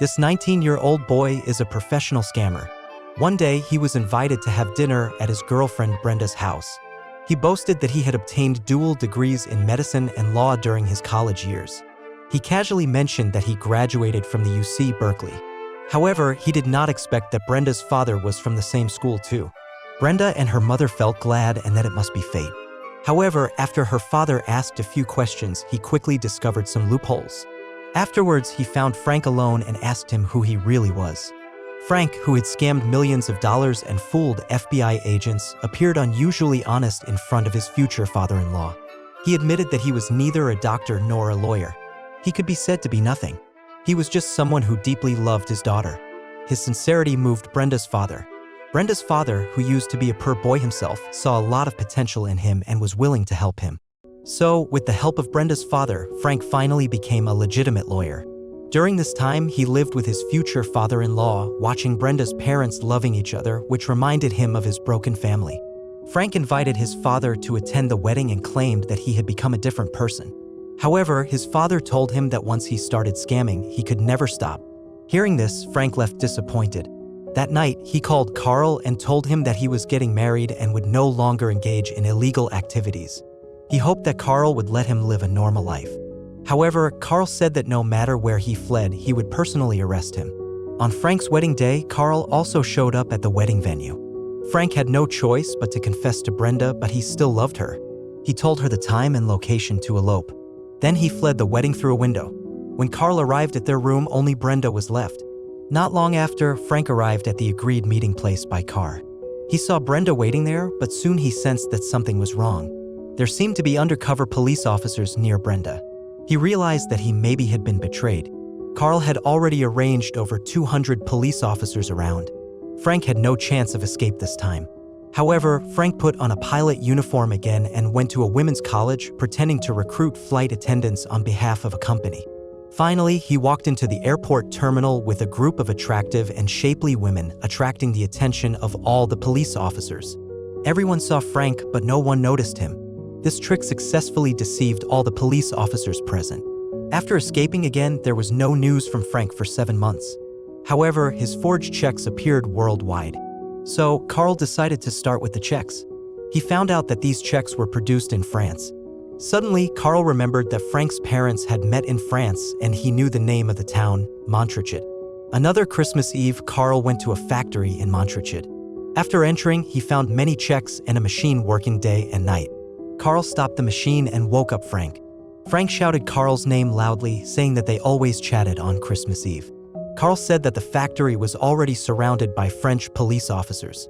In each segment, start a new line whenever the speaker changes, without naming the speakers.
This 19-year-old boy is a professional scammer. One day, he was invited to have dinner at his girlfriend Brenda's house. He boasted that he had obtained dual degrees in medicine and law during his college years. He casually mentioned that he graduated from the UC Berkeley. However, he did not expect that Brenda's father was from the same school too. Brenda and her mother felt glad and that it must be fate. However, after her father asked a few questions, he quickly discovered some loopholes. Afterwards, he found Frank alone and asked him who he really was. Frank, who had scammed millions of dollars and fooled FBI agents, appeared unusually honest in front of his future father-in-law. He admitted that he was neither a doctor nor a lawyer. He could be said to be nothing. He was just someone who deeply loved his daughter. His sincerity moved Brenda's father. Brenda's father, who used to be a poor boy himself, saw a lot of potential in him and was willing to help him. So, with the help of Brenda's father, Frank finally became a legitimate lawyer. During this time, he lived with his future father-in-law, watching Brenda's parents loving each other, which reminded him of his broken family. Frank invited his father to attend the wedding and claimed that he had become a different person. However, his father told him that once he started scamming, he could never stop. Hearing this, Frank left disappointed. That night, he called Carl and told him that he was getting married and would no longer engage in illegal activities. He hoped that Carl would let him live a normal life. However, Carl said that no matter where he fled, he would personally arrest him. On Frank's wedding day, Carl also showed up at the wedding venue. Frank had no choice but to confess to Brenda, but he still loved her. He told her the time and location to elope. Then he fled the wedding through a window. When Carl arrived at their room, only Brenda was left. Not long after, Frank arrived at the agreed meeting place by car. He saw Brenda waiting there, but soon he sensed that something was wrong. There seemed to be undercover police officers near Brenda. He realized that he maybe had been betrayed. Carl had already arranged over 200 police officers around. Frank had no chance of escape this time. However, Frank put on a pilot uniform again and went to a women's college, pretending to recruit flight attendants on behalf of a company. Finally, he walked into the airport terminal with a group of attractive and shapely women, attracting the attention of all the police officers. Everyone saw Frank, but no one noticed him. This trick successfully deceived all the police officers present. After escaping again, there was no news from Frank for 7 months. However, his forged checks appeared worldwide. So, Carl decided to start with the checks. He found out that these checks were produced in France. Suddenly, Carl remembered that Frank's parents had met in France and he knew the name of the town, Montrachet. Another Christmas Eve, Carl went to a factory in Montrachet. After entering, he found many checks and a machine working day and night. Carl stopped the machine and woke up Frank. Frank shouted Carl's name loudly, saying that they always chatted on Christmas Eve. Carl said that the factory was already surrounded by French police officers.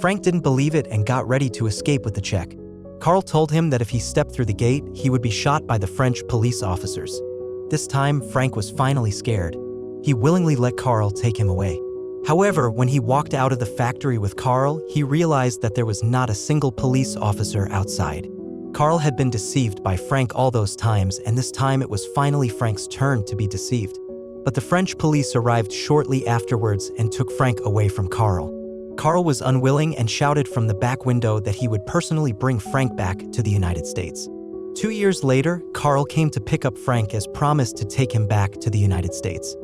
Frank didn't believe it and got ready to escape with the check. Carl told him that if he stepped through the gate, he would be shot by the French police officers. This time, Frank was finally scared. He willingly let Carl take him away. However, when he walked out of the factory with Carl, he realized that there was not a single police officer outside. Carl had been deceived by Frank all those times, and this time it was finally Frank's turn to be deceived. But the French police arrived shortly afterwards and took Frank away from Carl. Carl was unwilling and shouted from the back window that he would personally bring Frank back to the United States. 2 years later, Carl came to pick up Frank as promised to take him back to the United States.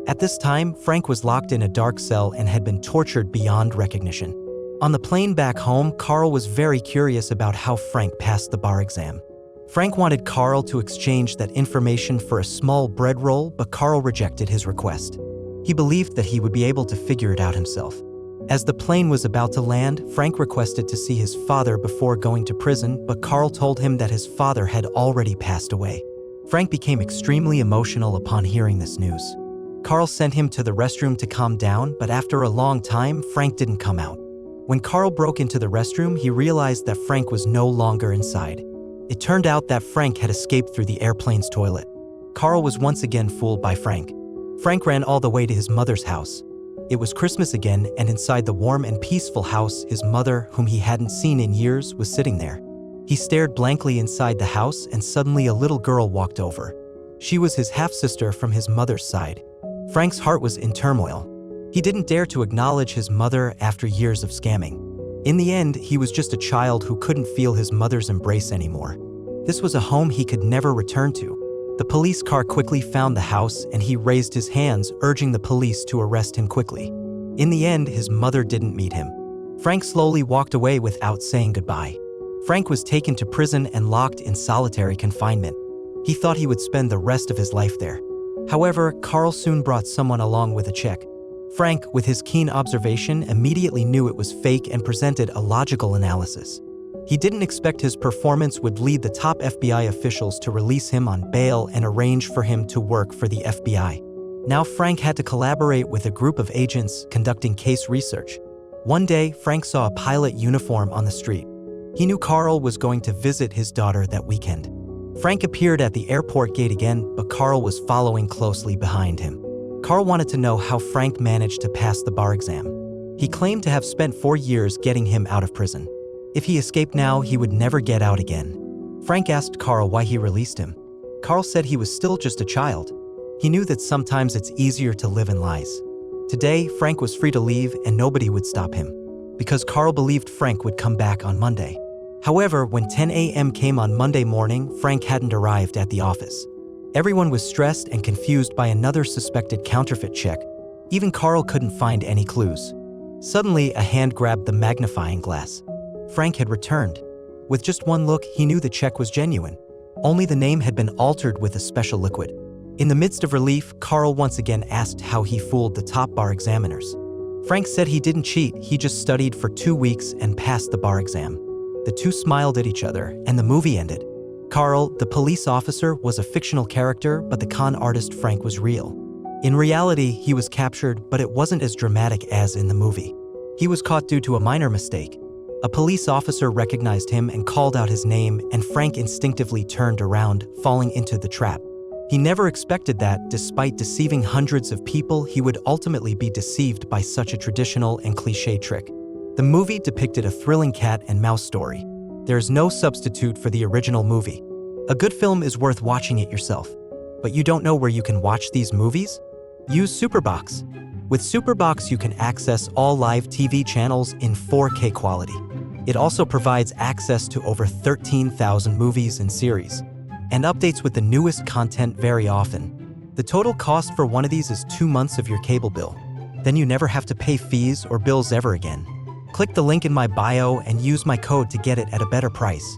At this time, Frank was locked in a dark cell and had been tortured beyond recognition. On the plane back home, Carl was very curious about how Frank passed the bar exam. Frank wanted Carl to exchange that information for a small bread roll, but Carl rejected his request. He believed that he would be able to figure it out himself. As the plane was about to land, Frank requested to see his father before going to prison, but Carl told him that his father had already passed away. Frank became extremely emotional upon hearing this news. Carl sent him to the restroom to calm down, but after a long time, Frank didn't come out. When Carl broke into the restroom, he realized that Frank was no longer inside. It turned out that Frank had escaped through the airplane's toilet. Carl was once again fooled by Frank. Frank ran all the way to his mother's house. It was Christmas again, and inside the warm and peaceful house, his mother, whom he hadn't seen in years, was sitting there. He stared blankly inside the house, and suddenly a little girl walked over. She was his half-sister from his mother's side. Frank's heart was in turmoil. He didn't dare to acknowledge his mother after years of scamming. In the end, he was just a child who couldn't feel his mother's embrace anymore. This was a home he could never return to. The police car quickly found the house and he raised his hands, urging the police to arrest him quickly. In the end, his mother didn't meet him. Frank slowly walked away without saying goodbye. Frank was taken to prison and locked in solitary confinement. He thought he would spend the rest of his life there. However, Carl soon brought someone along with a check. Frank, with his keen observation, immediately knew it was fake and presented a logical analysis. He didn't expect his performance would lead the top FBI officials to release him on bail and arrange for him to work for the FBI. Now Frank had to collaborate with a group of agents conducting case research. One day, Frank saw a pilot uniform on the street. He knew Carl was going to visit his daughter that weekend. Frank appeared at the airport gate again, but Carl was following closely behind him. Carl wanted to know how Frank managed to pass the bar exam. He claimed to have spent 4 years getting him out of prison. If he escaped now, he would never get out again. Frank asked Carl why he released him. Carl said he was still just a child. He knew that sometimes it's easier to live in lies. Today, Frank was free to leave and nobody would stop him, because Carl believed Frank would come back on Monday. However, when 10 a.m. came on Monday morning, Frank hadn't arrived at the office. Everyone was stressed and confused by another suspected counterfeit check. Even Carl couldn't find any clues. Suddenly, a hand grabbed the magnifying glass. Frank had returned. With just one look, he knew the check was genuine. Only the name had been altered with a special liquid. In the midst of relief, Carl once again asked how he fooled the top bar examiners. Frank said he didn't cheat, he just studied for 2 weeks and passed the bar exam. The two smiled at each other, and the movie ended. Carl, the police officer, was a fictional character, but the con artist Frank was real. In reality, he was captured, but it wasn't as dramatic as in the movie. He was caught due to a minor mistake. A police officer recognized him and called out his name, and Frank instinctively turned around, falling into the trap. He never expected that, despite deceiving hundreds of people, he would ultimately be deceived by such a traditional and cliché trick. The movie depicted a thrilling cat and mouse story. There is no substitute for the original movie. A good film is worth watching it yourself. But you don't know where you can watch these movies? Use Superbox. With Superbox, you can access all live TV channels in 4K quality. It also provides access to over 13,000 movies and series, and updates with the newest content very often. The total cost for one of these is 2 months of your cable bill. Then you never have to pay fees or bills ever again. Click the link in my bio and use my code to get it at a better price.